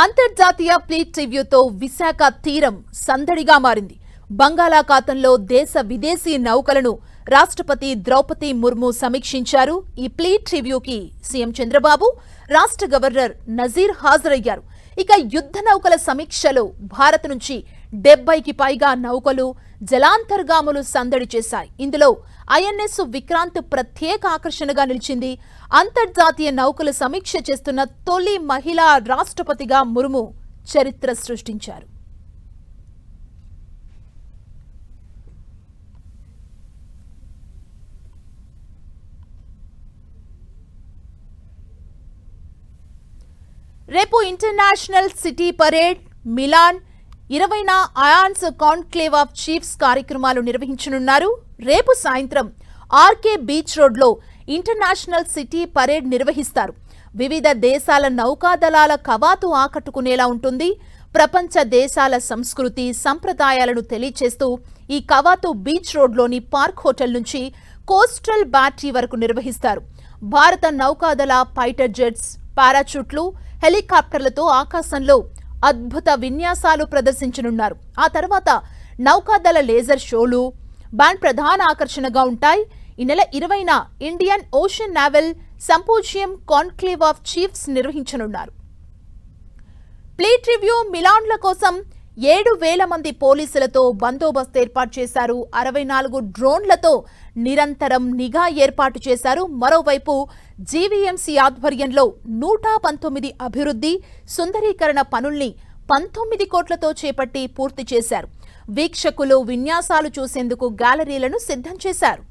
అంతర్జాతీయ ఫ్లీట్ రివ్యూతో విశాఖ తీరం సందడిగా మారింది. బంగాళాఖాతంలో దేశ విదేశీ నౌకలను రాష్ట్రపతి ద్రౌపది ముర్ము సమీక్షించారు. ఈ ఫ్లీట్ రివ్యూకి సీఎం చంద్రబాబు, రాష్ట్ర గవర్నర్ నజీర్ హాజరయ్యారు. ఇక యుద్ధ నౌకల సమీక్షలో భారత్ నుంచి 70కి పైగా నౌకలు, జలాంతర్గాములు సందడి చేశాయి. ఇందులో ఐఎన్ఎస్ విక్రాంత్ ప్రత్యేక ఆకర్షణగా నిలిచింది. అంతర్జాతీయ నౌకల సమీక్ష చేస్తున్న తొలి మహిళా రాష్ట్రపతిగా ముర్ము చరిత్ర సృష్టించారు. రేపు ఇంటర్నేషనల్ సిటీ పరేడ్, మిలాన్ 20న అయాన్స్ కాన్క్లేవ్ ఆఫ్ చీఫ్స్ కార్యక్రమాలు నిర్వహించనున్నారు. రేపు సాయంత్రం ఆర్కే బీచ్ రోడ్లో ఇంటర్నేషనల్ సిటీ పరేడ్ నిర్వహిస్తారు. వివిధ దేశాల నౌకాదళాల కవాతు ఆకట్టుకునేలా ఉంటుంది. ప్రపంచ దేశాల సంస్కృతి, సంప్రదాయాలను తెలియచేస్తూ ఈ కవాతు బీచ్ రోడ్లోని పార్క్ హోటల్ నుంచి కోస్టల్ బ్యాటరీ వరకు నిర్వహిస్తారు. భారత నౌకాదళ ఫైటర్ జెట్స్, పారాచూట్లు, హెలికాప్టర్లతో ఆకాశంలో అద్భుత విన్యాసాలు ప్రదర్శించనున్నారు. ఆ తర్వాత నౌకాదళ లేజర్ షోలు, బ్యాండ్ ప్రధాన ఆకర్షణగా ఉంటాయి. ఈ నెల 20న Indian Ocean naval symposium conclave of chiefs నిర్వహించనున్నారు. ఫ్లీట్ రివ్యూ, మిలాన్ల కోసం 7,000 మంది పోలీసులతో బందోబస్తు ఏర్పాటు చేశారు. 64 డ్రోన్లతో నిరంతరం నిఘా ఏర్పాటు చేశారు. మరోవైపు జీవీఎంసీ ఆధ్వర్యంలో 119 అభివృద్ధి, సుందరీకరణ పనుల్ని 19 కోట్లతో చేపట్టి పూర్తి చేశారు. వీక్షకులు విన్యాసాలు చూసేందుకు గ్యాలరీలను సిద్ధం చేశారు.